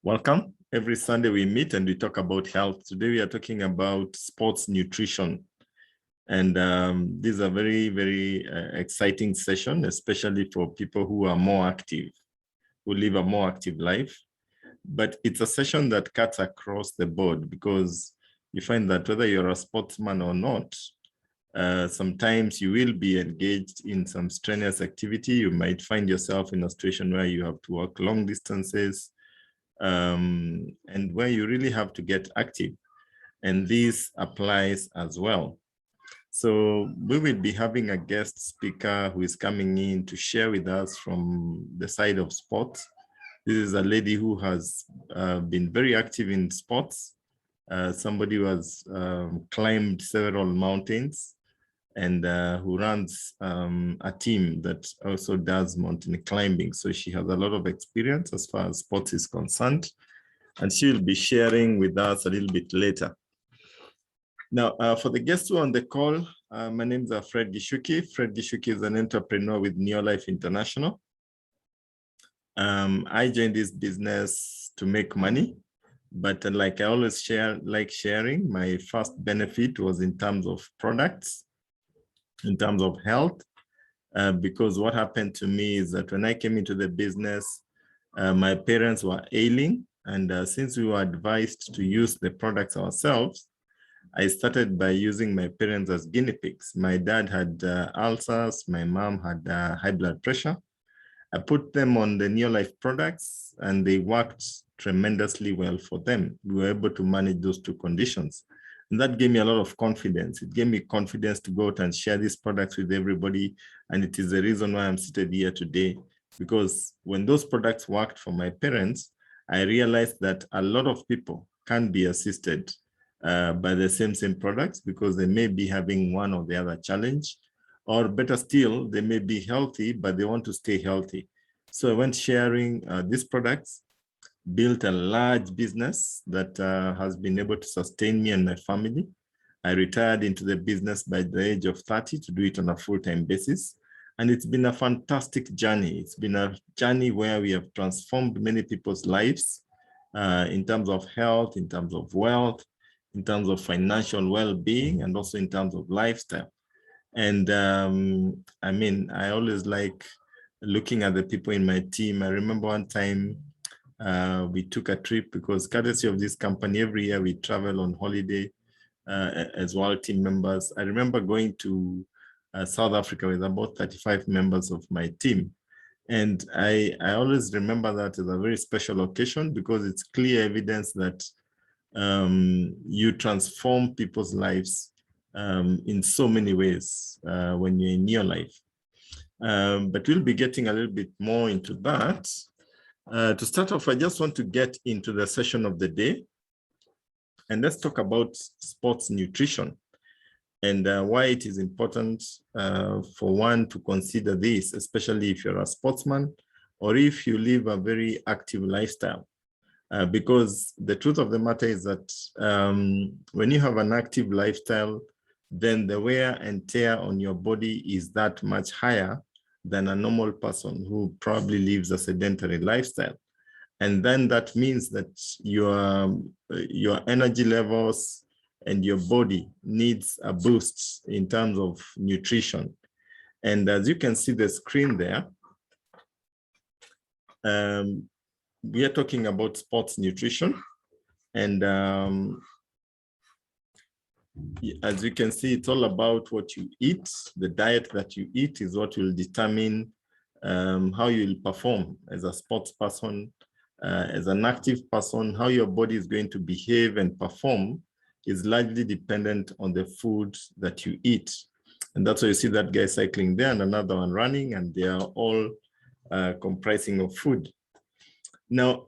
welcome. Every Sunday we meet and we talk about health. Today we are talking about sports nutrition. And this is a very, very exciting session, especially for people who are more active, who live a more active life. But it's a session that cuts across the board because you find that whether you're a sportsman or not, sometimes you will be engaged in some strenuous activity. You might find yourself in a situation where you have to walk long distances and where you really have to get active. And this applies as well. So we will be having a guest speaker who is coming in to share with us from the side of sports. This is a lady who has been very active in sports, somebody who has climbed several mountains and who runs a team that also does mountain climbing. So she has a lot of experience as far as sports is concerned, and she will be sharing with us a little bit later. Now, for the guests who are on the call, my name is Fred Gishuki. Fred Gishuki is an entrepreneur with Neolife International. I joined this business to make money, but like I always like sharing, my first benefit was in terms of products, in terms of health, because what happened to me is that when I came into the business, my parents were ailing, and since we were advised to use the products ourselves, I started by using my parents as guinea pigs. My dad had ulcers, my mom had high blood pressure. I put them on the Neolife products and they worked tremendously well for them. We were able to manage those two conditions. And that gave me a lot of confidence. It gave me confidence to go out and share these products with everybody. And it is the reason why I'm seated here today, because when those products worked for my parents, I realized that a lot of people can be assisted by the same products because they may be having one or the other challenge, or better still, they may be healthy, but they want to stay healthy. So I went sharing these products, built a large business that has been able to sustain me and my family. I retired into the business by the age of 30 to do it on a full-time basis. And it's been a fantastic journey. It's been a journey where we have transformed many people's lives in terms of health, in terms of wealth, in terms of financial well-being, and also in terms of lifestyle. And I mean, I always like looking at the people in my team. I remember one time we took a trip because courtesy of this company, every year we travel on holiday as well, team members. I remember going to South Africa with about 35 members of my team. And I always remember that as a very special occasion because it's clear evidence that you transform people's lives in so many ways when you're in your life. But we'll be getting a little bit more into that. To start off, I just want to get into the session of the day. And let's talk about sports nutrition and why it is important for one to consider this, especially if you're a sportsman or if you live a very active lifestyle. Because the truth of the matter is that when you have an active lifestyle, then the wear and tear on your body is that much higher than a normal person who probably lives a sedentary lifestyle. And then that means that your energy levels and your body needs a boost in terms of nutrition. And as you can see the screen there, we are talking about sports nutrition. And as you can see, it's all about what you eat. The diet that you eat is what will determine how you'll perform as a sports person, as an active person. How your body is going to behave and perform is largely dependent on the food that you eat. And that's why you see that guy cycling there and another one running, and they are all comprising of food. Now,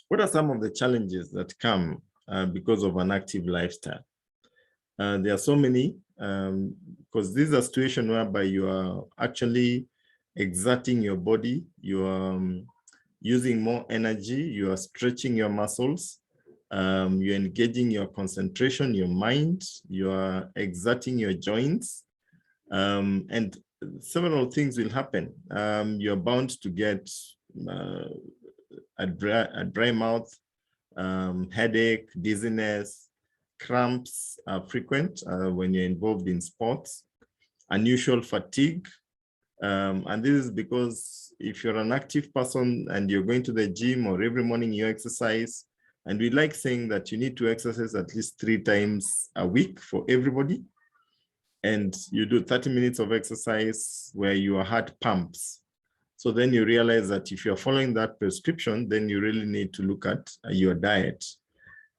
what are some of the challenges that come because of an active lifestyle? There are so many, because this is a situation whereby you are actually exerting your body, you are using more energy, you are stretching your muscles, you're engaging your concentration, your mind, you are exerting your joints, and several things will happen. You're bound to get a dry mouth, headache, dizziness, cramps are frequent when you're involved in sports, unusual fatigue. And this is because if you're an active person and you're going to the gym or every morning you exercise, and we like saying that you need to exercise at least 3 times a week for everybody. And you do 30 minutes of exercise where your heart pumps. So then you realize that if you're following that prescription, then you really need to look at your diet.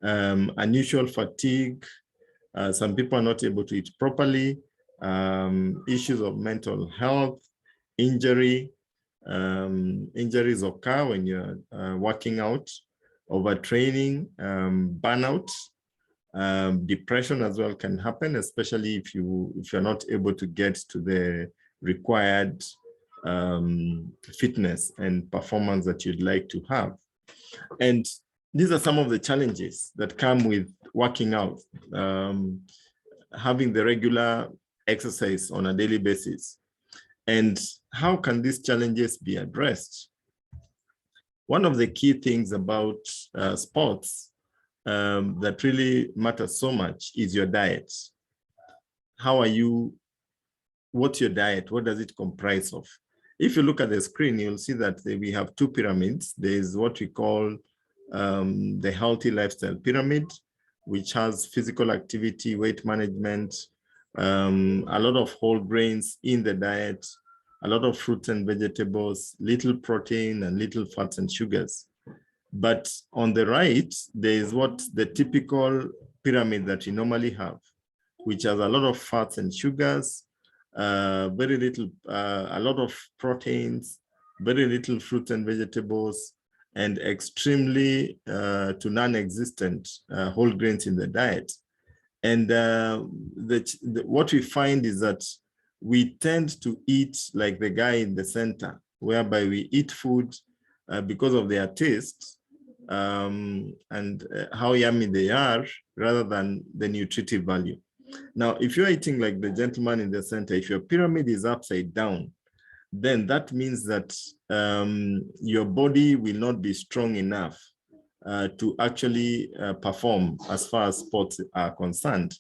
Unusual fatigue, some people are not able to eat properly, issues of mental health, injury, injuries occur when you're working out, overtraining, burnout, depression as well can happen, especially if you're not able to get to the required fitness and performance that you'd like to have. And these are some of the challenges that come with working out, having the regular exercise on a daily basis. And how can these challenges be addressed? One of the key things about sports that really matters so much is your diet. How are you? What's your diet? What does it comprise of? If you look at the screen, you'll see that we have 2 pyramids. There's what we call the healthy lifestyle pyramid, which has physical activity, weight management, a lot of whole grains in the diet, a lot of fruits and vegetables, little protein and little fats and sugars. But on the right, there is what the typical pyramid that you normally have, which has a lot of fats and sugars, very little, a lot of proteins, very little fruits and vegetables, and extremely to non-existent whole grains in the diet. And what we find is that we tend to eat like the guy in the center, whereby we eat food because of their taste and how yummy they are, rather than the nutritive value. Now, if you're eating like the gentleman in the center, if your pyramid is upside down, then that means that your body will not be strong enough to actually perform as far as sports are concerned.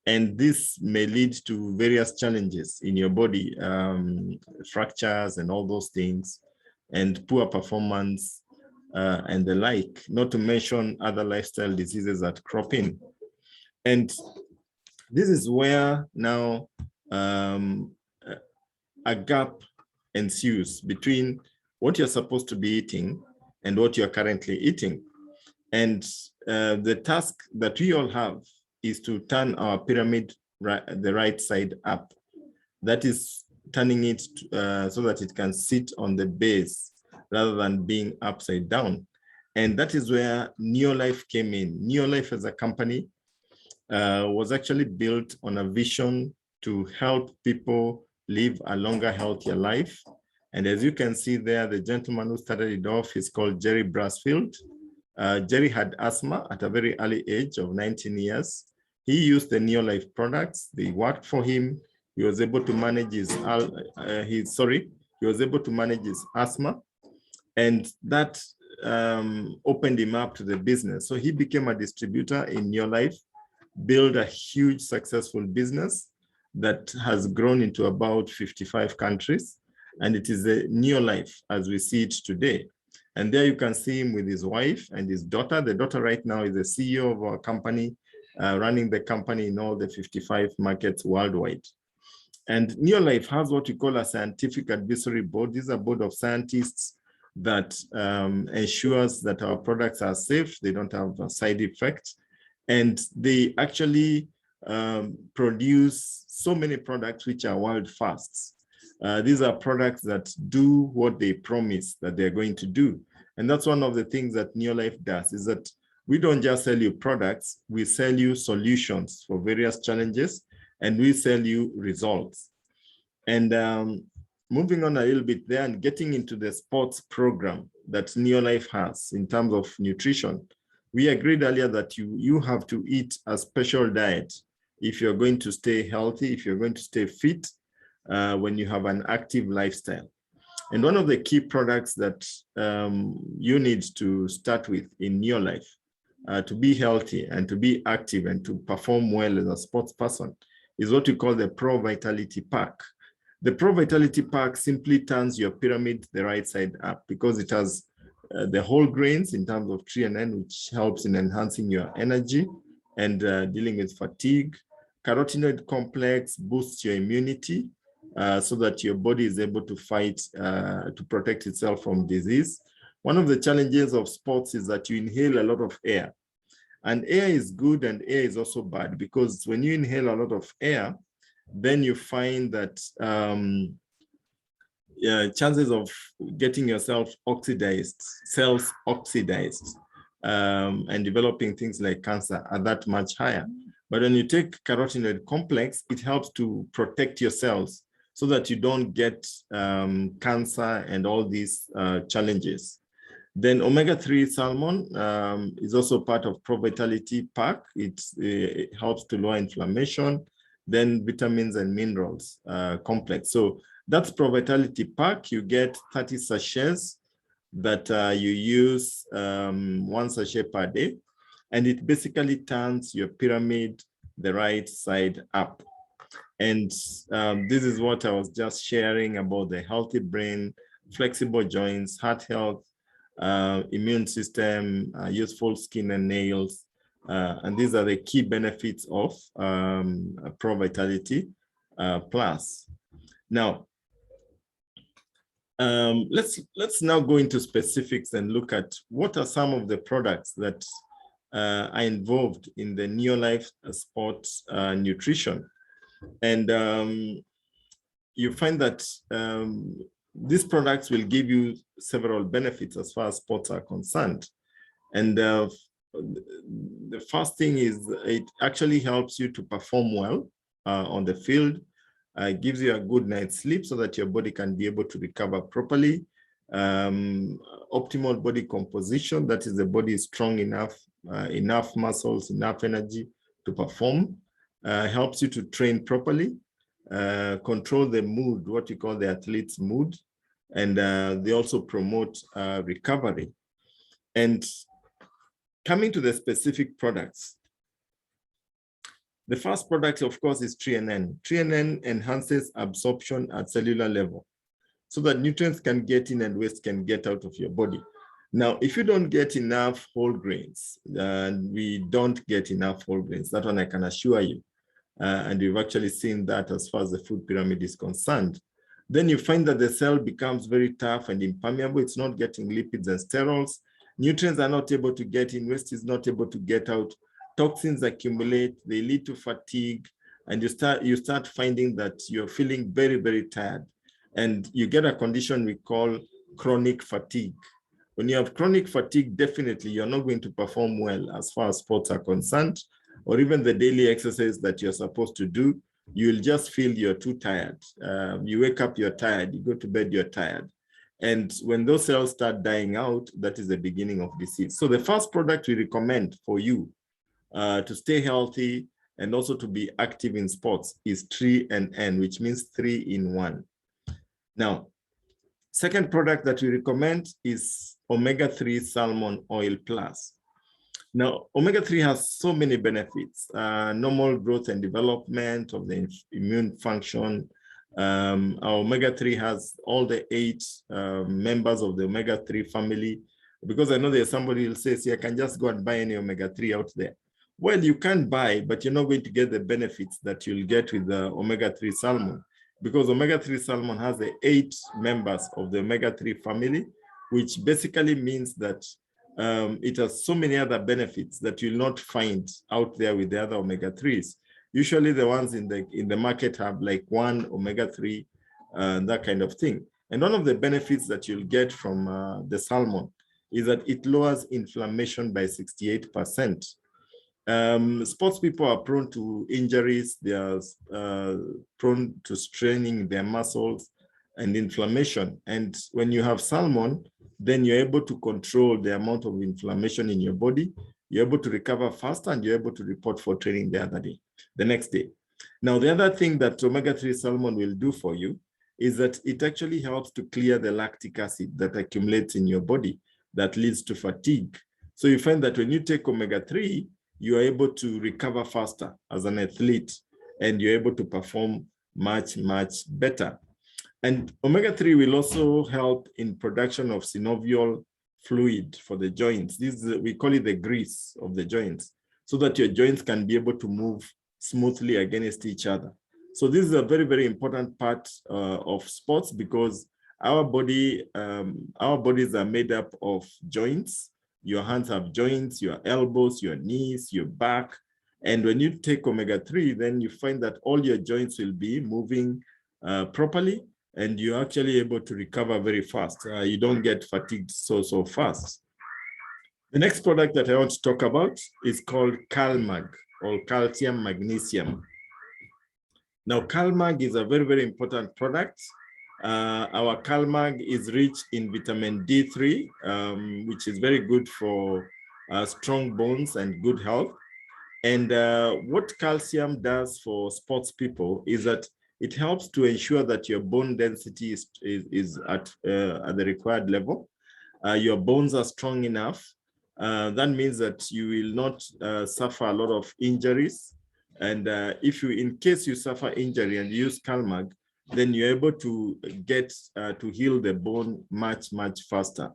And this may lead to various challenges in your body, fractures and all those things, and poor performance and the like, not to mention other lifestyle diseases that crop in. And this is where now a gap ensues between what you're supposed to be eating and what you're currently eating. And the task that we all have is to turn our pyramid the right side up. That is turning it so that it can sit on the base rather than being upside down. And that is where Neolife came in. Neolife as a company was actually built on a vision to help people live a longer, healthier life. And as you can see there, the gentleman who started it off is called Jerry Brasfield. Jerry had asthma at a very early age of 19 years. He used the Neolife products. They worked for him. He was able to manage his asthma, and that opened him up to the business. So he became a distributor in Neolife, built a huge successful business that has grown into about 55 countries. And it is the Neolife as we see it today. And there you can see him with his wife and his daughter. The daughter right now is the CEO of our company, running the company in all the 55 markets worldwide. And Neolife has what we call a scientific advisory board. This is a board of scientists that ensures that our products are safe, they don't have side effects, and they actually produce so many products which are world firsts. These are products that do what they promise that they're going to do. And that's one of the things that Neolife does, is that we don't just sell you products, we sell you solutions for various challenges, and we sell you results. And moving on a little bit there and getting into the sports program that Neolife has in terms of nutrition, we agreed earlier that you have to eat a special diet if you're going to stay healthy, if you're going to stay fit, when you have an active lifestyle. And one of the key products that you need to start with in your life to be healthy and to be active and to perform well as a sports person is what we call the Pro Vitality Pack. The Pro Vitality Pack simply turns your pyramid the right side up because it has the whole grains in terms of threonine, which helps in enhancing your energy and dealing with fatigue. Carotenoid complex boosts your immunity so that your body is able to fight, to protect itself from disease. One of the challenges of sports is that you inhale a lot of air. And air is good and air is also bad because when you inhale a lot of air, then you find that chances of getting yourself oxidized, cells oxidized, and developing things like cancer are that much higher. But when you take carotenoid complex, it helps to protect your cells so that you don't get cancer and all these challenges. Then omega-3 salmon is also part of Pro Vitality Pack. It helps to lower inflammation. Then vitamins and minerals complex. So that's Pro Vitality Pack. You get 30 sachets that you use 1 sachet per day. And it basically turns your pyramid the right side up. And this is what I was just sharing about the healthy brain, flexible joints, heart health, immune system, useful skin and nails. And these are the key benefits of Pro Vitality Plus. Now, let's now go into specifics and look at what are some of the products that are involved in the Neolife sports nutrition. And you find that these products will give you several benefits as far as sports are concerned. And the first thing is it actually helps you to perform well on the field. Gives you a good night's sleep so that your body can be able to recover properly. Optimal body composition, that is the body is strong enough, enough muscles, enough energy to perform. Helps you to train properly, control the mood, what you call the athlete's mood, and they also promote recovery. And coming to the specific products, the first product, of course, is threonine. Threonine enhances absorption at cellular level so that nutrients can get in and waste can get out of your body. Now, if you don't get enough whole grains, we don't get enough whole grains, that one I can assure you. And we've actually seen that as far as the food pyramid is concerned. Then you find that the cell becomes very tough and impermeable. It's not getting lipids and sterols. Nutrients are not able to get in, waste is not able to get out. Toxins accumulate, they lead to fatigue, and you start finding that you're feeling very, very tired. And you get a condition we call chronic fatigue. When you have chronic fatigue, definitely you're not going to perform well as far as sports are concerned, or even the daily exercise that you're supposed to do. You'll just feel you're too tired. You wake up, you're tired. You go to bed, you're tired. And when those cells start dying out, that is the beginning of disease. So the first product we recommend for you to stay healthy and also to be active in sports is 3NN, which means 3 in 1. Now, second product that we recommend is omega-3 salmon oil plus. Now, omega-3 has so many benefits, normal growth and development of the immune function. Our omega-3 has all the 8 members of the omega-3 family, because I know there's somebody who says, yeah, I can just go and buy any omega-3 out there. Well, you can buy, but you're not going to get the benefits that you'll get with the omega-3 salmon, because omega-3 salmon has the 8 members of the omega-3 family, which basically means that it has so many other benefits that you'll not find out there with the other omega-3s. Usually the ones in the market have like 1 omega-3, that kind of thing. And one of the benefits that you'll get from the salmon is that it lowers inflammation by 68%. Sports people are prone to injuries. They are prone to straining their muscles and inflammation. And when you have salmon, then you're able to control the amount of inflammation in your body. You're able to recover faster and you're able to report for training the next day. Now, the other thing that omega-3 salmon will do for you is that it actually helps to clear the lactic acid that accumulates in your body that leads to fatigue. So you find that when you take omega-3, you are able to recover faster as an athlete, and you're able to perform much, much better. And omega-3 will also help in production of synovial fluid for the joints. We call it the grease of the joints, so that your joints can be able to move smoothly against each other. So this is a very, very important part of sports, because our bodies are made up of joints. Your hands have joints, your elbows, your knees, your back. And when you take omega-3, then you find that all your joints will be moving properly, and you're actually able to recover very fast. You don't get fatigued so fast. The next product that I want to talk about is called CalMag, or calcium magnesium. Now, CalMag is a very, very important product. Our CalMag is rich in vitamin D3, which is very good for strong bones and good health. And what calcium does for sports people is that it helps to ensure that your bone density is at the required level. Your bones are strong enough. That means that you will not suffer a lot of injuries. And in case you suffer injury and you use CalMag, then you're able to get to heal the bone much, much faster.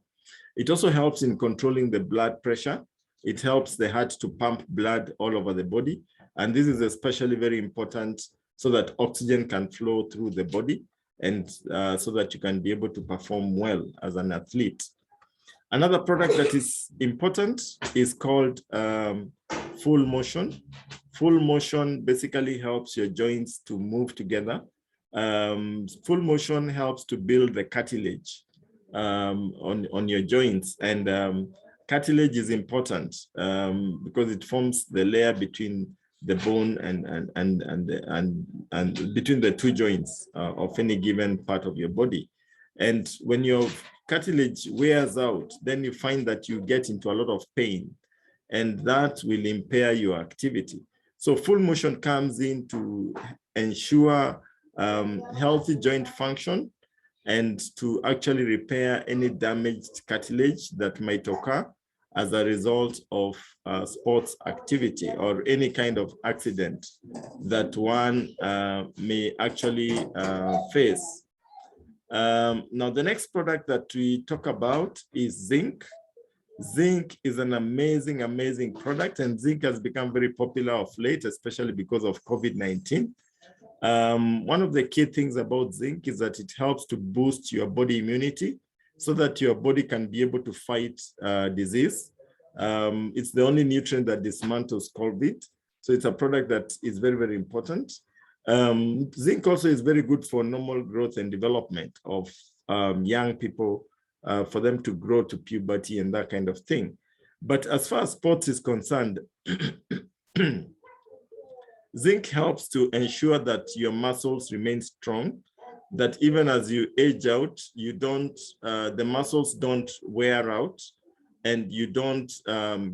It also helps in controlling the blood pressure. It helps the heart to pump blood all over the body. And this is especially very important so that oxygen can flow through the body, and so that you can be able to perform well as an athlete. Another product that is important is called full motion. Full motion basically helps your joints to move together. Full motion helps to build the cartilage on your joints, and cartilage is important because it forms the layer between the bone and between the two joints of any given part of your body. And when your cartilage wears out, then you find that you get into a lot of pain, and that will impair your activity. So full motion comes in to ensure healthy joint function and to actually repair any damaged cartilage that might occur as a result of sports activity or any kind of accident that one may actually face. Now, the next product that we talk about is zinc. Zinc is an amazing, amazing product, and zinc has become very popular of late, especially because of COVID-19. One of the key things about zinc is that it helps to boost your body immunity so that your body can be able to fight disease. It's the only nutrient that dismantles COVID. So it's a product that is very, very important. Zinc also is very good for normal growth and development of young people, for them to grow to puberty and that kind of thing. But as far as sports is concerned, zinc helps to ensure that your muscles remain strong, that even as you age out, the muscles don't wear out, and you don't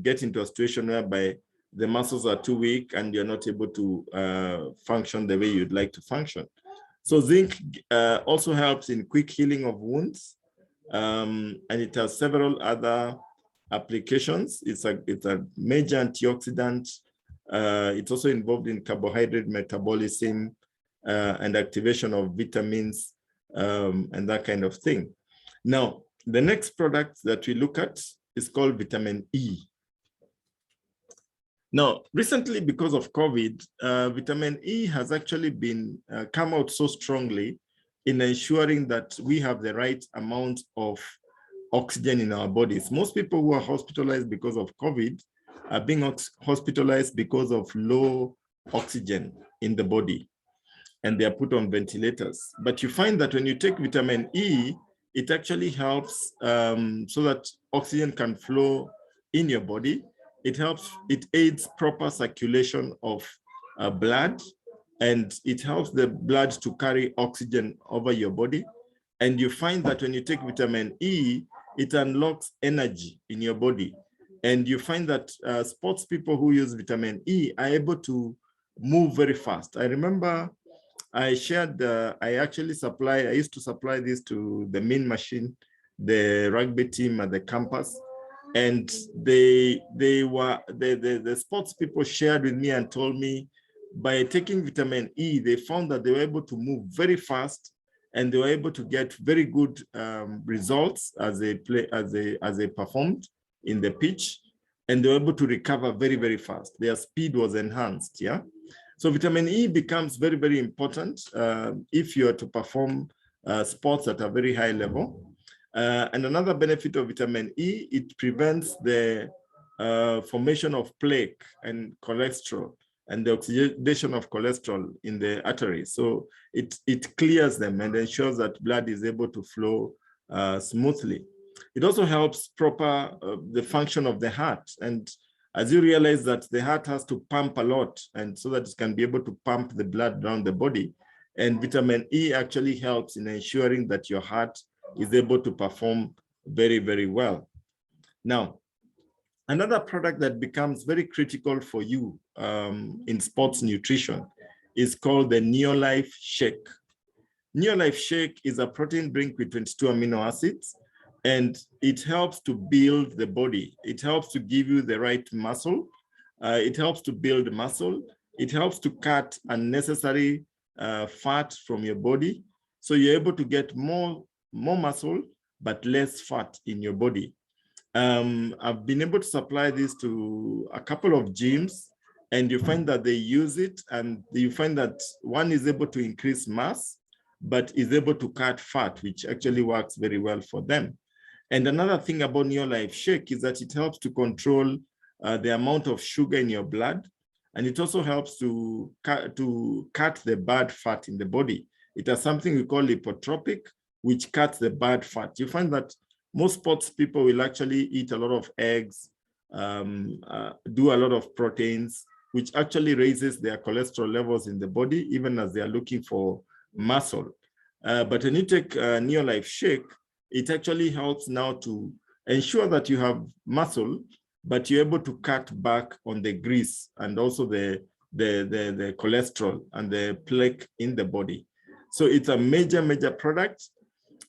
get into a situation whereby the muscles are too weak and you're not able to function the way you'd like to function. So zinc also helps in quick healing of wounds, and it has several other applications. It's a major antioxidant. It's also involved in carbohydrate metabolism and activation of vitamins and that kind of thing. Now, the next product that we look at is called vitamin E. Now, recently, because of COVID, vitamin E has actually been come out so strongly in ensuring that we have the right amount of oxygen in our bodies. Most people who are hospitalized because of COVID are being hospitalized because of low oxygen in the body, and they are put on ventilators. But you find that when you take vitamin E, it actually helps so that oxygen can flow in your body. It aids proper circulation of blood, and it helps the blood to carry oxygen over your body. And you find that when you take vitamin E, it unlocks energy in your body. And you find that sports people who use vitamin E are able to move very fast. I remember I shared, I used to supply this to the main machine, the rugby team at the campus. And the sports people shared with me and told me by taking vitamin E, they found that they were able to move very fast and they were able to get very good results as they performed in the pitch, and they were able to recover very, very fast. Their speed was enhanced, yeah? So vitamin E becomes very, very important if you are to perform sports at a very high level. And another benefit of vitamin E, it prevents the formation of plaque and cholesterol and the oxidation of cholesterol in the arteries. So it clears them and ensures that blood is able to flow smoothly. It also helps the function of the heart. And as you realize that the heart has to pump a lot, and so that it can be able to pump the blood around the body. And vitamin E actually helps in ensuring that your heart is able to perform very, very well. Now, another product that becomes very critical for you in sports nutrition is called the Neolife Shake. Neolife Shake is a protein drink with 22 amino acids, and it helps to build the body. It helps to give you the right muscle. It helps to build muscle. It helps to cut unnecessary fat from your body. So you're able to get more muscle, but less fat in your body. I've been able to supply this to a couple of gyms, and you find that they use it, and you find that one is able to increase mass, but is able to cut fat, which actually works very well for them. And another thing about Neolife Shake is that it helps to control the amount of sugar in your blood, and it also helps to cut the bad fat in the body. It has something we call lipotropic, which cuts the bad fat. You find that most sports people will actually eat a lot of eggs, do a lot of proteins, which actually raises their cholesterol levels in the body, even as they are looking for muscle. But when you take Neolife Shake, it actually helps now to ensure that you have muscle, but you're able to cut back on the grease and also the cholesterol and the plaque in the body. So it's a major, major product.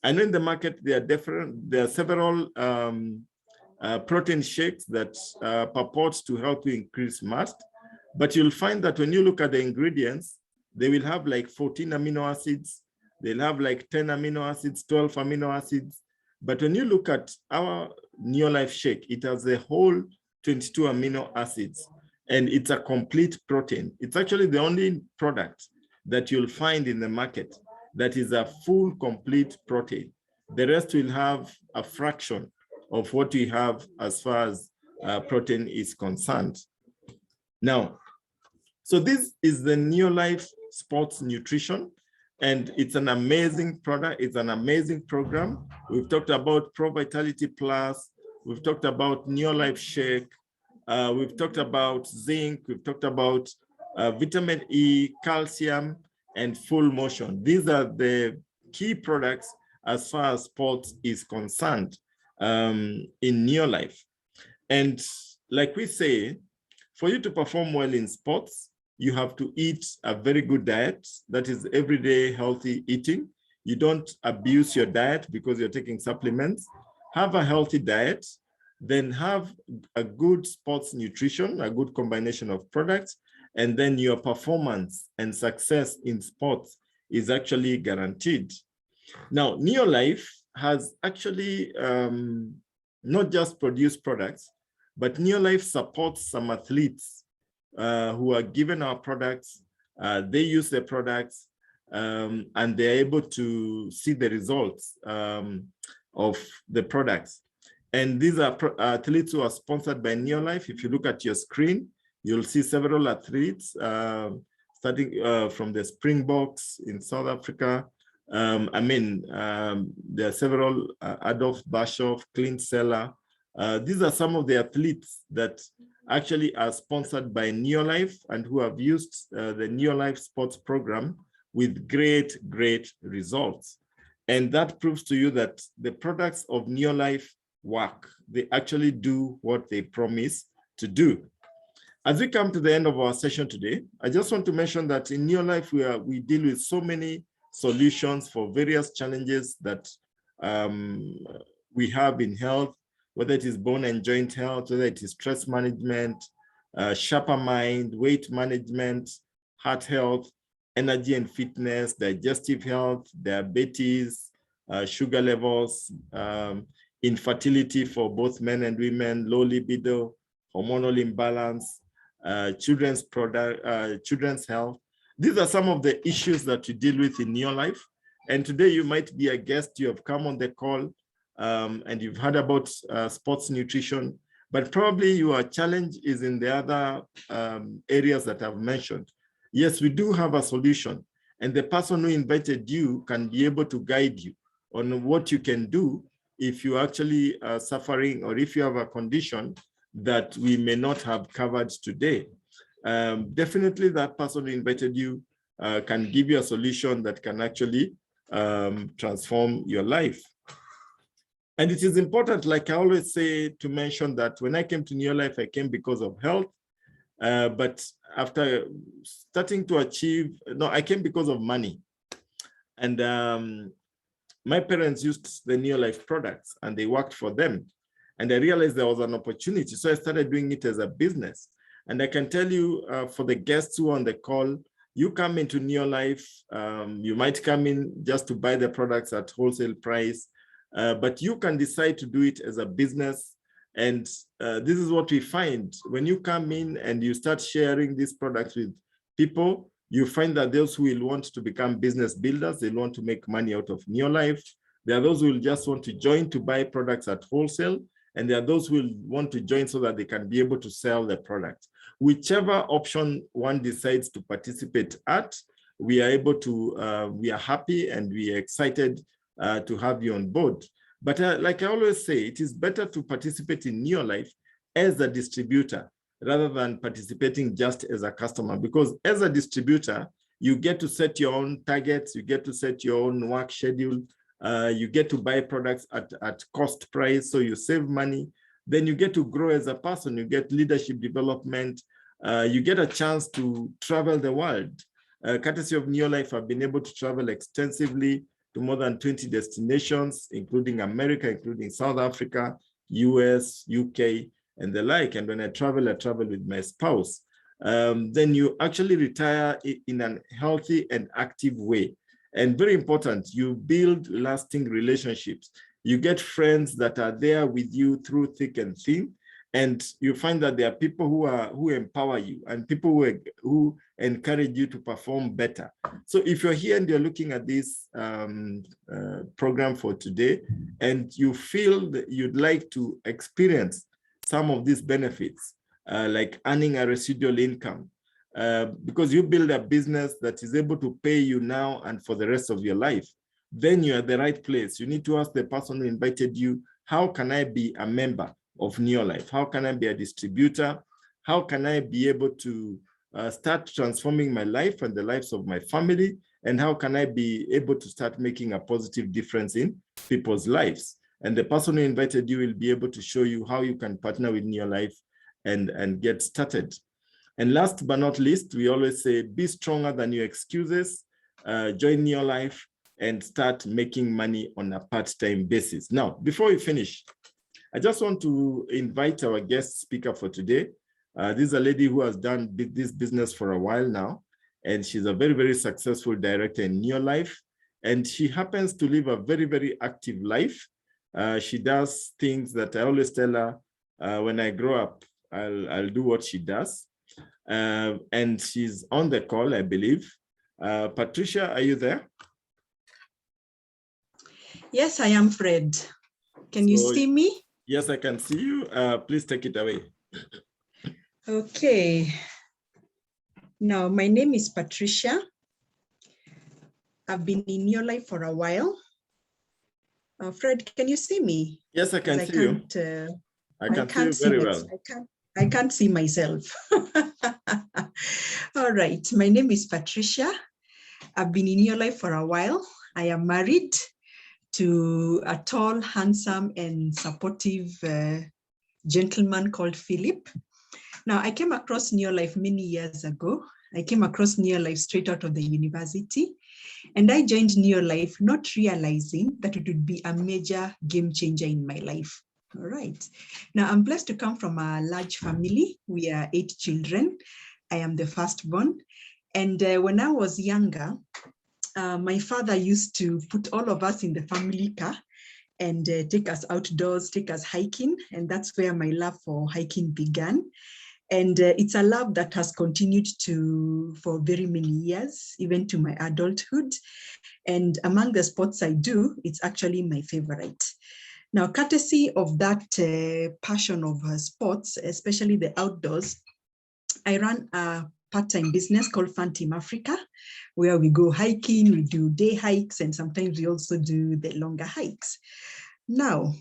And in the market, there are several protein shakes that purport to help you increase mass. But you'll find that when you look at the ingredients, they will have like 14 amino acids. They'll have like 10 amino acids, 12 amino acids. But when you look at our Neolife Shake, it has a whole 22 amino acids, and it's a complete protein. It's actually the only product that you'll find in the market that is a full, complete protein. The rest will have a fraction of what we have as far as protein is concerned. Now, so this is the Neolife Sports Nutrition, and it's an amazing product. It's an amazing program. We've talked about Pro Vitality Plus. We've talked about Neolife Shake. We've talked about zinc. We've talked about vitamin E, calcium, and full motion. These are the key products as far as sports is concerned in Neolife. And like we say, for you to perform well in sports, you have to eat a very good diet. That is everyday healthy eating. You don't abuse your diet because you're taking supplements. Have a healthy diet, then have a good sports nutrition, a good combination of products, and then your performance and success in sports is actually guaranteed. Now, Neolife has actually not just produced products, but Neolife supports some athletes who are given our products. They use the products and they're able to see the results of the products. And these are athletes who are sponsored by Neolife. If you look at your screen, you'll see several athletes, starting from the Springboks in South Africa. There are several, Adolf Bashoff, Clint Seller. These are some of the athletes that actually are sponsored by Neolife and who have used the Neolife sports program with great, great results. And that proves to you that the products of Neolife work. They actually do what they promise to do. As we come to the end of our session today, I just want to mention that in Neo Life, we deal with so many solutions for various challenges that we have in health, whether it is bone and joint health, whether it is stress management, sharper mind, weight management, heart health, energy and fitness, digestive health, diabetes, sugar levels, infertility for both men and women, low libido, hormonal imbalance, children's health. These are some of the issues that we deal with in Neo Life. And today you might be a guest, you have come on the call and you've heard about sports nutrition, but probably your challenge is in the other areas that I've mentioned. Yes, we do have a solution, and the person who invited you can be able to guide you on what you can do if you actually are suffering or if you have a condition that we may not have covered today. Definitely that person who invited you can give you a solution that can actually transform your life. And it is important, like I always say, to mention that when I came to Neo Life, I came because of health. But after starting to achieve, no, I came because of money. And my parents used the Neo Life products and they worked for them. And I realized there was an opportunity. So I started doing it as a business. And I can tell you for the guests who are on the call, you come into Neo Life, you might come in just to buy the products at wholesale price, but you can decide to do it as a business. And this is what we find. When you come in and you start sharing these products with people, you find that those who will want to become business builders, they want to make money out of Neo Life. There are those who will just want to join to buy products at wholesale. And there are those who will want to join so that they can be able to sell the product. Whichever option one decides to participate at, we are able to, we are happy and we are excited to have you on board. But like I always say, it is better to participate in Neo Life as a distributor rather than participating just as a customer, because as a distributor, you get to set your own targets, you get to set your own work schedule, you get to buy products at cost price, so you save money. Then you get to grow as a person, you get leadership development, you get a chance to travel the world. Courtesy of Neo Life, I've been able to travel extensively to more than 20 destinations, including America, including South Africa, US, UK, and the like. And when I travel with my spouse. Then you actually retire in a healthy and active way. And very important, you build lasting relationships. You get friends that are there with you through thick and thin. And you find that there are people who empower you and people who encourage you to perform better. So if you're here and you're looking at this program for today, and you feel that you'd like to experience some of these benefits, like earning a residual income, because you build a business that is able to pay you now and for the rest of your life, then you're at the right place. You need to ask the person who invited you, how can I be a member of Neo Life? How can I be a distributor? How can I be able to start transforming my life and the lives of my family? And how can I be able to start making a positive difference in people's lives? And the person who invited you will be able to show you how you can partner with Neo Life and get started. And last but not least, we always say, be stronger than your excuses, join Neo Life and start making money on a part-time basis. Now, before we finish, I just want to invite our guest speaker for today. This is a lady who has done this business for a while now, and she's a very, very successful director in Neo Life. And she happens to live a very, very active life. She does things that I always tell her, when I grow up, I'll do what she does. And she's on the call, I believe. Patricia, are you there? Yes, I am, Fred. Can you see me? Yes, I can see you. Please take it away. Okay. Now, my name is Patricia. I've been in Neo Life for a while. Fred, can you see me? Yes, I can see you. I can see you very well. I can't see myself. All right. My name is Patricia. I've been in Neo Life for a while. I am married to a tall, handsome, and supportive gentleman called Philip. Now, I came across Neolife many years ago. I came across Neolife straight out of the university. And I joined Neolife not realizing that it would be a major game changer in my life. All right. Now, I'm blessed to come from a large family. We are 8 children. I am the firstborn. And when I was younger, my father used to put all of us in the family car and take us outdoors, take us hiking. And that's where my love for hiking began. And it's a love that has continued for very many years, even to my adulthood. And among the sports I do, it's actually my favorite. Now, courtesy of that passion of sports, especially the outdoors, I run a part-time business called Fun Team Africa, where we go hiking, we do day hikes, and sometimes we also do the longer hikes. Now,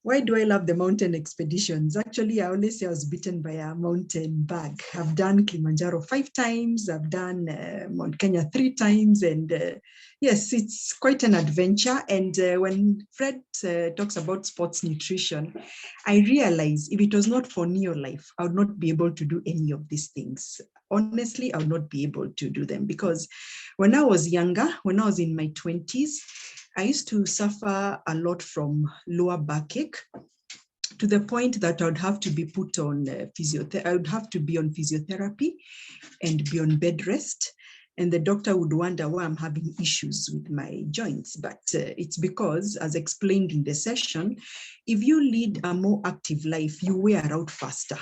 why do I love the mountain expeditions? Actually, I always say I was bitten by a mountain bug. I've done Kilimanjaro 5 times. I've done Mount Kenya 3 times. And yes, it's quite an adventure. And when Fred talks about sports nutrition, I realize if it was not for Neolife, I would not be able to do any of these things. Honestly, I would not be able to do them because when I was younger, when I was in my 20s, I used to suffer a lot from lower backache to the point that I would have to be put on physiotherapy. I would have to be on physiotherapy and be on bed rest. And the doctor would wonder why I'm having issues with my joints. But it's because, as explained in the session, if you lead a more active life, you wear out faster.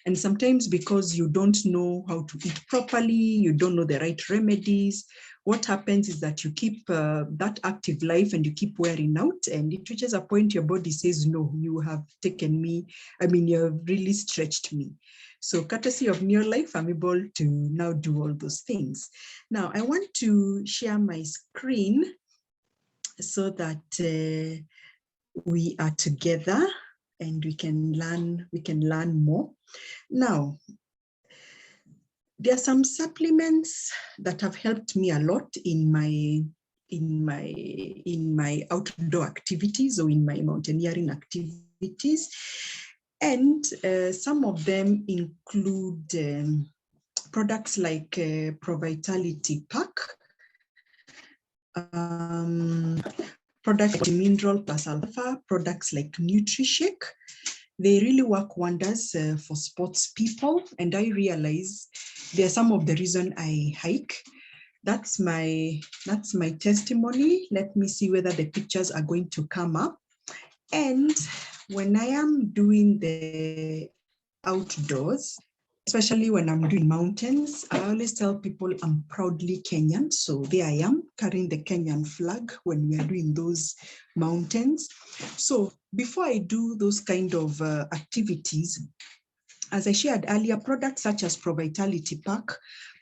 And sometimes because you don't know how to eat properly, you don't know the right remedies, what happens is that you keep that active life and you keep wearing out, and it reaches a point your body says, no, you have taken me, you have really stretched me. So courtesy of Neolife, I'm able to now do all those things. Now, I want to share my screen so that we are together and we can learn more. Now, there are some supplements that have helped me a lot in my outdoor activities or in my mountaineering activities. And some of them include products like Pro-Vitality Pack, products like Mineral Plus Alpha, products like NutriShake. They really work wonders for sports people. And I realize they're some of the reason I hike. That's my testimony. Let me see whether the pictures are going to come up. And when I am doing the outdoors, especially when I'm doing mountains, I always tell people I'm proudly Kenyan. So there I am carrying the Kenyan flag when we are doing those mountains. So before I do those kind of activities, as I shared earlier, products such as Pro-Vitality Pack,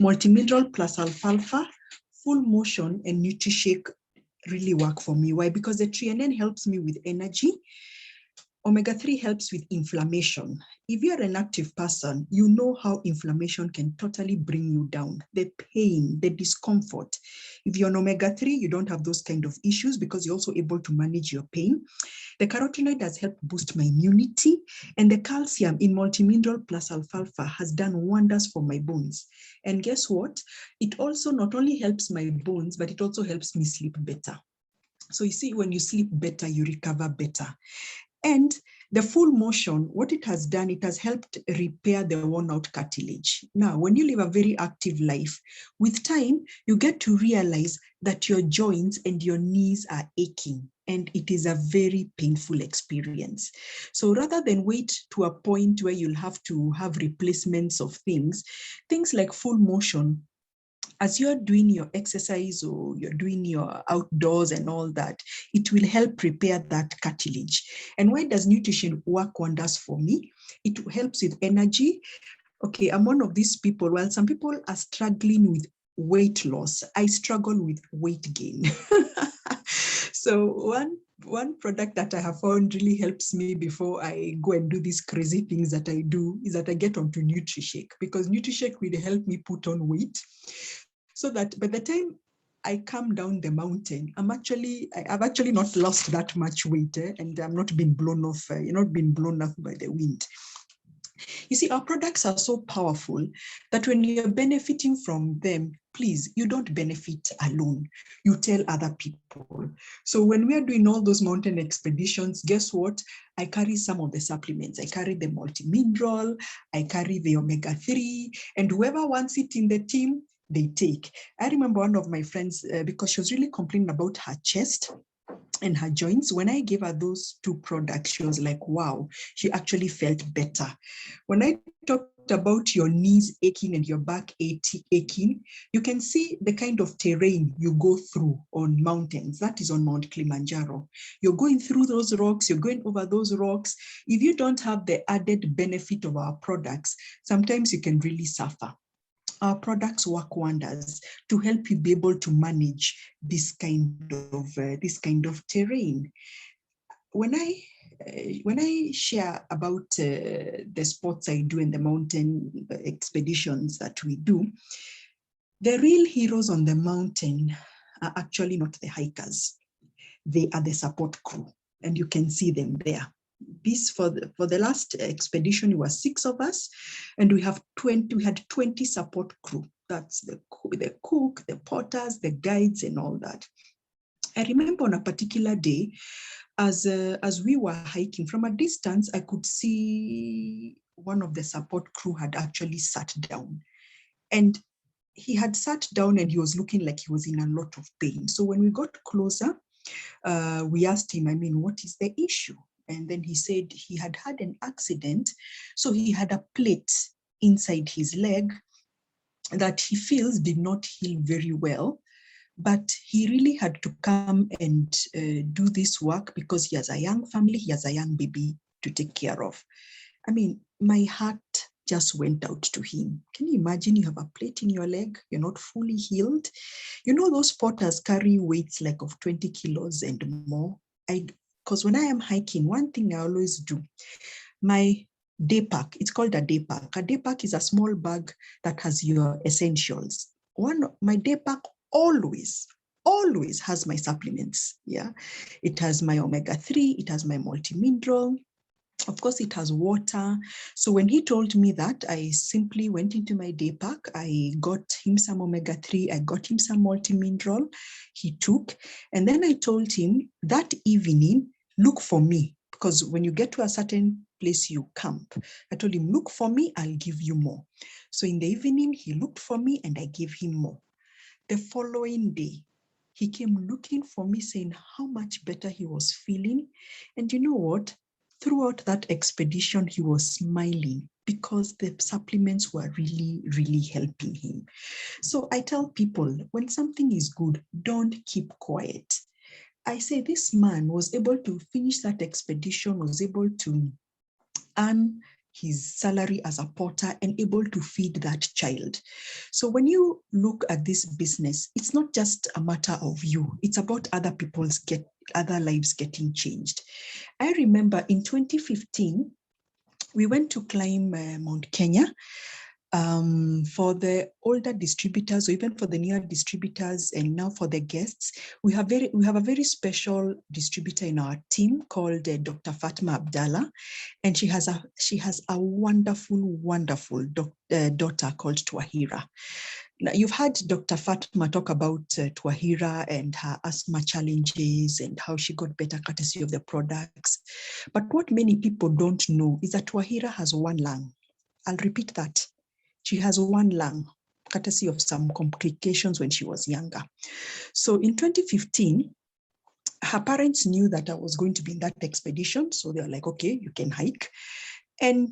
Multimineral Plus Alfalfa, Full Motion, and NutriShake really work for me. Why? Because the TRNN helps me with energy. Omega-3 helps with inflammation. If you're an active person, you know how inflammation can totally bring you down. The pain, the discomfort. If you're on omega-3, you don't have those kind of issues because you're also able to manage your pain. The carotenoid has helped boost my immunity, and the calcium in Multimineral Plus Alfalfa has done wonders for my bones. And guess what? It also not only helps my bones, but it also helps me sleep better. So you see, when you sleep better, you recover better. And the Full Motion, what it has done, it has helped repair the worn out cartilage. Now, when you live a very active life, with time, you get to realize that your joints and your knees are aching, and it is a very painful experience. So rather than wait to a point where you'll have to have replacements of things like Full Motion, as you're doing your exercise or you're doing your outdoors and all that, it will help repair that cartilage. And why does nutrition work wonders for me? It helps with energy. Okay, I'm one of these people. While some people are struggling with weight loss, I struggle with weight gain. So one product that I have found really helps me before I go and do these crazy things that I do is that I get onto NutriShake, because NutriShake will help me put on weight so that by the time I come down the mountain, I've actually not lost that much weight, and I'm not been blown off, by the wind. You see, our products are so powerful that when you're benefiting from them, please, you don't benefit alone. You tell other people. So when we are doing all those mountain expeditions, guess what? I carry some of the supplements. I carry the multimineral, I carry the omega-3, and whoever wants it in the team, they take. I remember one of my friends, because she was really complaining about her chest and her joints. When I gave her those 2 products, she was like, wow, she actually felt better. When I talked about your knees aching and your back aching, you can see the kind of terrain you go through on mountains. That is on Mount Kilimanjaro. You're going through those rocks, you're going over those rocks. If you don't have the added benefit of our products, sometimes you can really suffer. Our products work wonders to help you be able to manage this kind of terrain. When I share about the sports I do and the mountain expeditions that we do, the real heroes on the mountain are actually not the hikers. They are the support crew, and you can see them there. This for the last expedition, it was 6 of us, and we had 20 support crew. That's the cook, the porters, the guides, and all that. I remember on a particular day, as we were hiking from a distance, I could see one of the support crew had actually sat down, and he had sat down and he was looking like he was in a lot of pain. So when we got closer, we asked him, what is the issue? And then he said he had had an accident. So he had a plate inside his leg that he feels did not heal very well. But he really had to come and do this work because he has a young family, he has a young baby to take care of. My heart just went out to him. Can you imagine you have a plate in your leg, you're not fully healed? You know, those porters carry weights like of 20 kilos and more. Because when I am hiking, one thing I always do, my day pack, it's called a day pack. A day pack is a small bag that has your essentials. My day pack always has my supplements. Yeah, it has my omega-3, it has my multimineral. Of course, it has water. So when he told me that, I simply went into my day pack. I got him some omega-3. I got him some multimineral. He took. And then I told him that evening, look for me. Because when you get to a certain place, you camp. I told him, look for me, I'll give you more. So in the evening, he looked for me and I gave him more. The following day, he came looking for me, saying how much better he was feeling. And you know what? Throughout that expedition, he was smiling because the supplements were really, really helping him. So I tell people, when something is good, don't keep quiet. I say this man was able to finish that expedition, was able to earn his salary as a porter and able to feed that child. So when you look at this business, it's not just a matter of you, it's about other lives getting changed. I remember in 2015, we went to climb Mount Kenya. For the older distributors or even for the newer distributors and now for the guests, we have a very special distributor in our team called Dr. Fatma Abdallah, and she has a wonderful daughter called Twahira. Now, you've heard Dr. Fatma talk about Twahira and her asthma challenges and how she got better courtesy of the products. But what many people don't know is that Twahira has one lung. I'll repeat that. She has one lung, courtesy of some complications when she was younger. So in 2015, her parents knew that I was going to be in that expedition. So they were like, okay, you can hike. And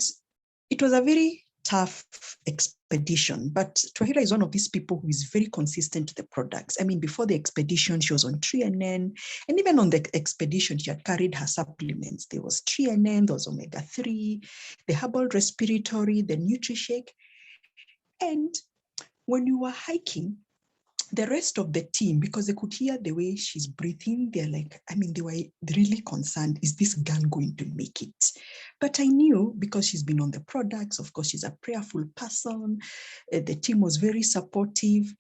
it was a very tough expedition, but Twahira is one of these people who is very consistent to the products. Before the expedition, she was on TreaNN, and even on the expedition, she had carried her supplements. There was TreaNN, there was omega-3, the herbal respiratory, the NutriShake. And when you were hiking, the rest of the team, because they could hear the way she's breathing, they're like, they were really concerned, is this girl going to make it? But I knew, because she's been on the products, of course, she's a prayerful person, the team was very supportive.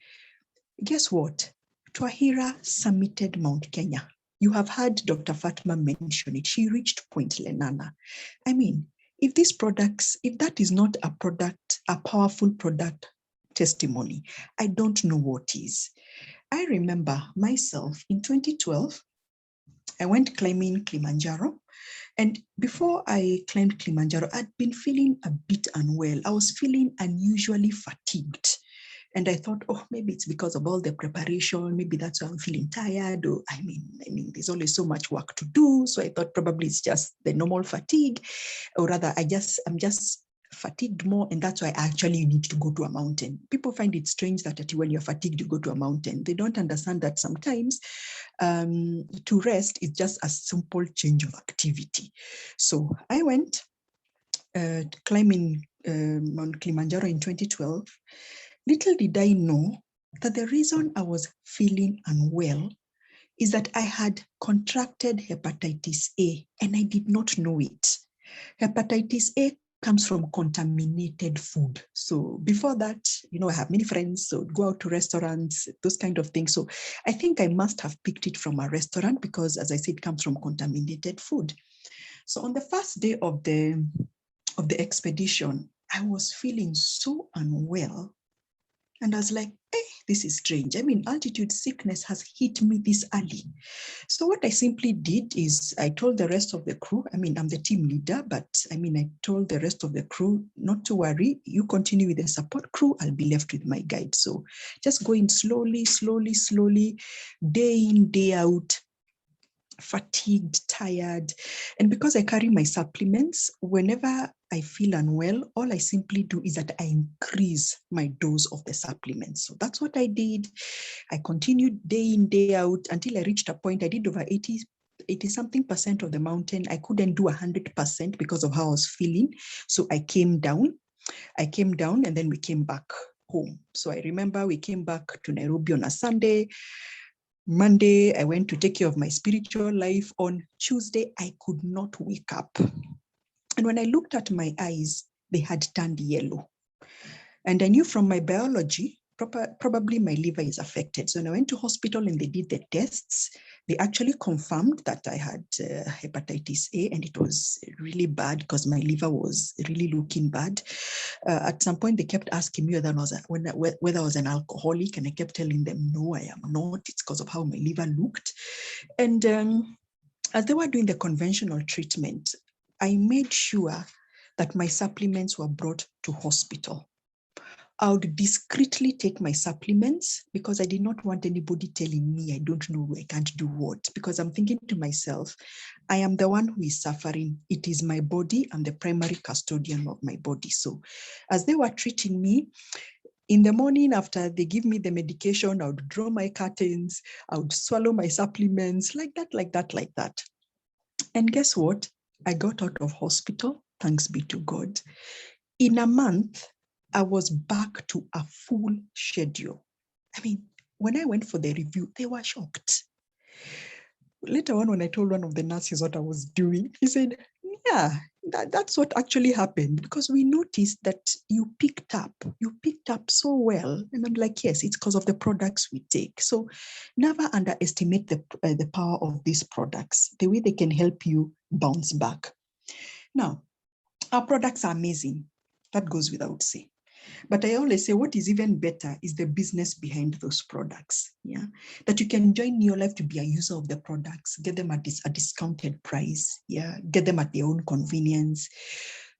Guess what? Twahira summited Mount Kenya. You have heard Dr. Fatma mention it. She reached Point Lenana. if these products, if that is not a product, a powerful product testimony, I don't know what is. I remember myself in 2012, I went climbing Kilimanjaro. And before I climbed Kilimanjaro, I'd been feeling a bit unwell. I was feeling unusually fatigued. And I thought, oh, maybe it's because of all the preparation. Maybe that's why I'm feeling tired. Or I mean, there's always so much work to do. So I thought probably it's just the normal fatigue, or rather, I'm just fatigued more, and that's why actually you need to go to a mountain. People find it strange that when you're fatigued, you go to a mountain. They don't understand that sometimes to rest is just a simple change of activity. So I went climbing Mount Kilimanjaro in 2012. Little did I know that the reason I was feeling unwell is that I had contracted hepatitis A, and I did not know it. Hepatitis A comes from contaminated food. So before that, I have many friends, so go out to restaurants, those kind of things. So I think I must have picked it from a restaurant because, as I said, it comes from contaminated food. So on the first day of the expedition, I was feeling so unwell. And I was like, this is strange. I mean, altitude sickness has hit me this early. So what I simply did is I told the rest of the crew, I'm the team leader, but I told the rest of the crew not to worry. You continue with the support crew. I'll be left with my guide. So just going slowly, day in, day out, fatigued, tired. And because I carry my supplements, whenever I feel unwell, all I simply do is that I increase my dose of the supplements. So that's what I did. I continued day in, day out until I reached a point. I did over 80 something percent of the mountain. I couldn't do 100% because of how I was feeling. So I came down and then we came back home. So I remember we came back to Nairobi on a Sunday. Monday, I went to take care of my spiritual life. On Tuesday, I could not wake up. And when I looked at my eyes, they had turned yellow. And I knew from my biology, probably my liver is affected. So when I went to hospital and they did the tests, they actually confirmed that I had hepatitis A, and it was really bad because my liver was really looking bad. At some point, they kept asking me whether I was an alcoholic, and I kept telling them, no, I am not. It's because of how my liver looked. And as they were doing the conventional treatment, I made sure that my supplements were brought to hospital. I would discreetly take my supplements because I did not want anybody telling me I don't know, I can't do what, because I'm thinking to myself, I am the one who is suffering. It is my body. I'm the primary custodian of my body. So as they were treating me, in the morning after they give me the medication, I would draw my curtains, I would swallow my supplements like that. And guess what? I got out of hospital, thanks be to God. In a month, I was back to a full schedule. When I went for the review, they were shocked. Later on, when I told one of the nurses what I was doing, he said, yeah, that's what actually happened, because we noticed that you picked up so well. And I'm like, yes, it's because of the products we take. So never underestimate the power of these products, the way they can help you bounce back. Now, our products are amazing. That goes without saying. But I always say what is even better is the business behind those products. Yeah, that you can join Neolife to be a user of the products, get them at a discounted price. Yeah, get them at their own convenience.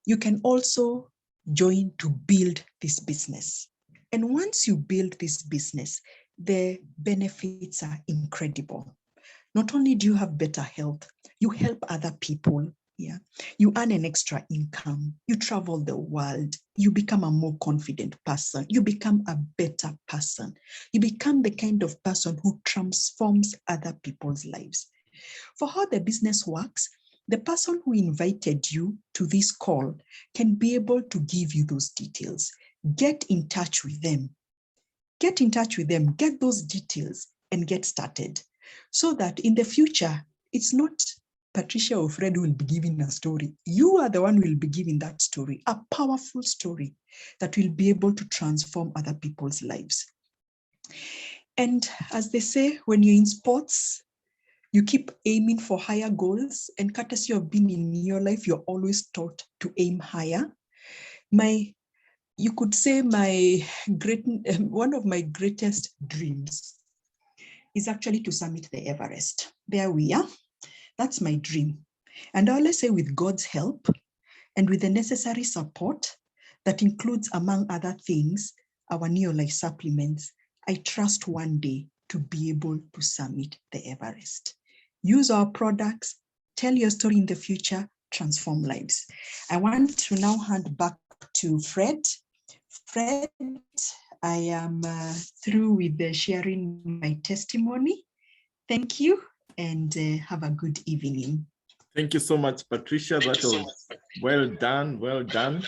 You can also join to build this business. And once you build this business, the benefits are incredible. Not only do you have better health, you help other people. Yeah, you earn an extra income, you travel the world, you become a more confident person, you become a better person, you become the kind of person who transforms other people's lives. For how the business works, the person who invited you to this call can be able to give you those details. Get in touch with them. Get those details and get started, so that in the future, it's not Patricia or Fred will be giving a story. You are the one who will be giving that story, a powerful story that will be able to transform other people's lives. And as they say, when you're in sports, You keep aiming for higher goals, and courtesy of being in your life, you're always taught to aim higher. You could say one of my greatest dreams is actually to summit the Everest. There we are. That's my dream. And I always say, with God's help and with the necessary support, that includes, among other things, our Neolife supplements, I trust one day to be able to summit the Everest. Use our products, tell your story in the future, transform lives. I want to now hand back to Fred. Fred, I am through with the sharing my testimony. Thank you, and have a good evening. Thank you so much, Patricia. That was well done, well done.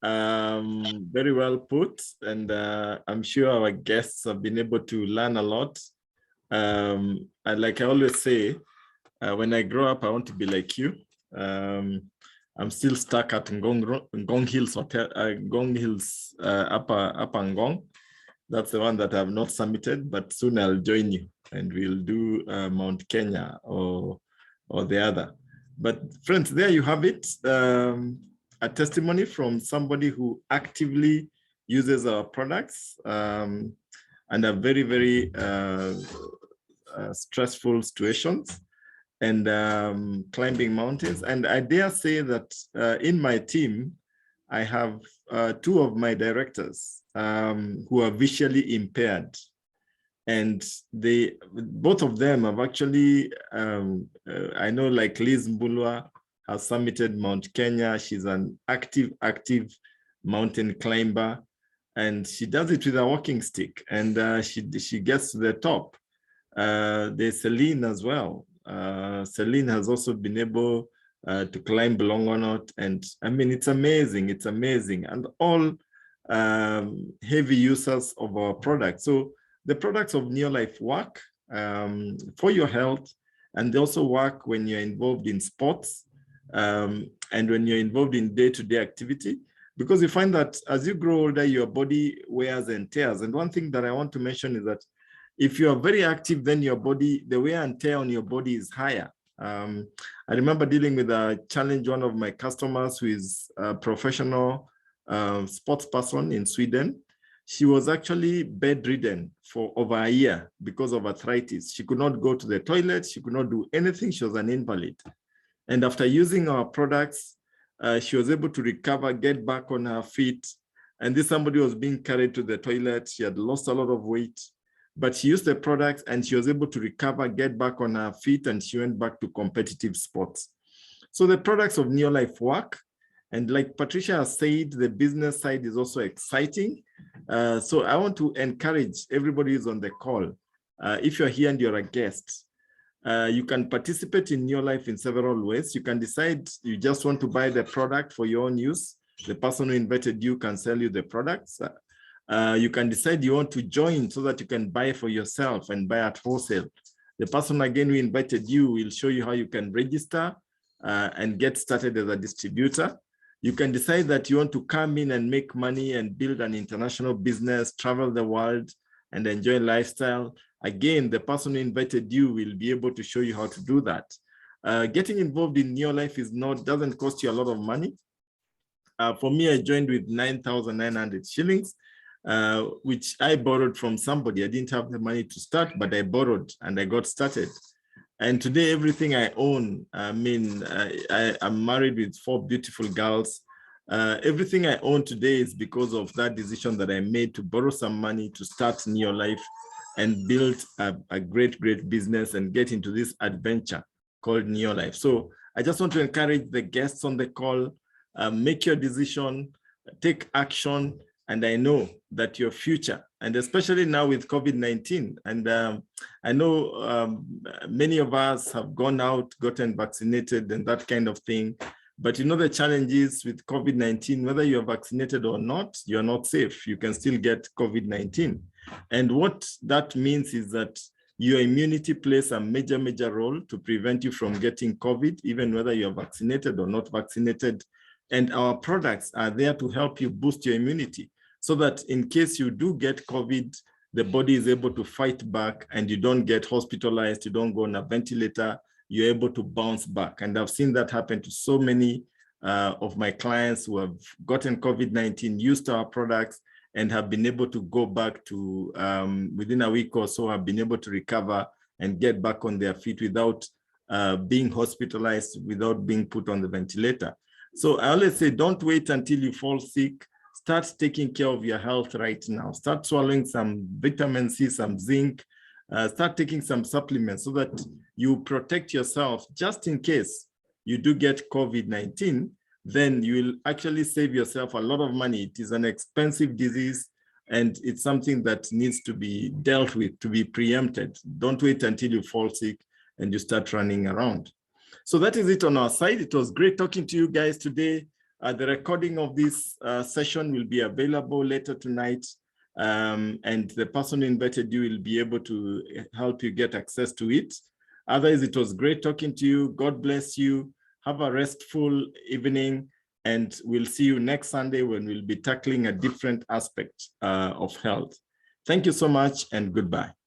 Very well put, and I'm sure our guests have been able to learn a lot. And like I always say, when I grow up, I want to be like you. I'm still stuck at Ngong Hills Hotel, Ngong Hills Upper Ngong. That's the one that I've not submitted, but soon I'll join you and we'll do Mount Kenya or the other. But friends, there you have it. A testimony from somebody who actively uses our products under very, very stressful situations and climbing mountains. And I dare say that in my team, I have two of my directors who are visually impaired. And both of them have actually, I know like Liz Mbulwa has summited Mount Kenya. She's an active mountain climber. And she does it with a walking stick. And she gets to the top. There's Celine as well. Celine has also been able to climb Longonot. And I mean, it's amazing. It's amazing. And all heavy users of our products. So the products of Neolife work for your health, and they also work when you're involved in sports and when you're involved in day-to-day activity, because you find that as you grow older, your body wears and tears. And one thing that I want to mention is that if you are very active, then your body, the wear and tear on your body is higher. I remember dealing with a challenge, one of my customers who is a professional sports person in Sweden. She was actually bedridden for over a year because of arthritis. She could not go to the toilet. She could not do anything. She was an invalid. And after using our products, she was able to recover, get back on her feet. And this somebody was being carried to the toilet. She had lost a lot of weight, but she used the products and she was able to recover, get back on her feet, and she went back to competitive sports. So the products of Neolife work. And like Patricia has said, the business side is also exciting. So I want to encourage everybody who's on the call. If you're here and you're a guest, you can participate in Neolife in several ways. You can decide you just want to buy the product for your own use. The person who invited you can sell you the products. You can decide you want to join so that you can buy for yourself and buy at wholesale. The person again who invited you will show you how you can register and get started as a distributor. You can decide that you want to come in and make money and build an international business, travel the world, and enjoy lifestyle. Again, the person who invited you will be able to show you how to do that. Getting involved in Neolife doesn't cost you a lot of money. For me, I joined with 9,900 shillings, which I borrowed from somebody. I didn't have the money to start, but I borrowed and I got started. And today, everything I own, I mean, I'm married with 4 beautiful girls. Everything I own today is because of that decision that I made to borrow some money to start Neolife and build a great, great business and get into this adventure called Neolife. So I just want to encourage the guests on the call, make your decision, take action, and I know that your future, and especially now with COVID-19, and I know many of us have gone out, gotten vaccinated and that kind of thing. But you know, the challenge is with COVID-19, whether you're vaccinated or not, you're not safe. You can still get COVID-19. And what that means is that your immunity plays a major, major role to prevent you from getting COVID, even whether you're vaccinated or not vaccinated. And our products are there to help you boost your immunity so that in case you do get COVID, the body is able to fight back and you don't get hospitalized, you don't go on a ventilator, you're able to bounce back. And I've seen that happen to so many of my clients who have gotten COVID-19, used our products, and have been able to go back to, within a week or so, have been able to recover and get back on their feet without being hospitalized, without being put on the ventilator. So I always say, don't wait until you fall sick. Start taking care of your health right now. Start swallowing some vitamin C, some zinc, start taking some supplements so that you protect yourself just in case you do get COVID-19. Then you will actually save yourself a lot of money. It is an expensive disease and it's something that needs to be dealt with, to be preempted. Don't wait until you fall sick and you start running around. So that is it on our side. It was great talking to you guys today. The recording of this session will be available later tonight, and the person who invited you will be able to help you get access to it. Otherwise, it was great talking to you. God bless you. Have a restful evening, and we'll see you next Sunday when we'll be tackling a different aspect of health. Thank you so much, and goodbye.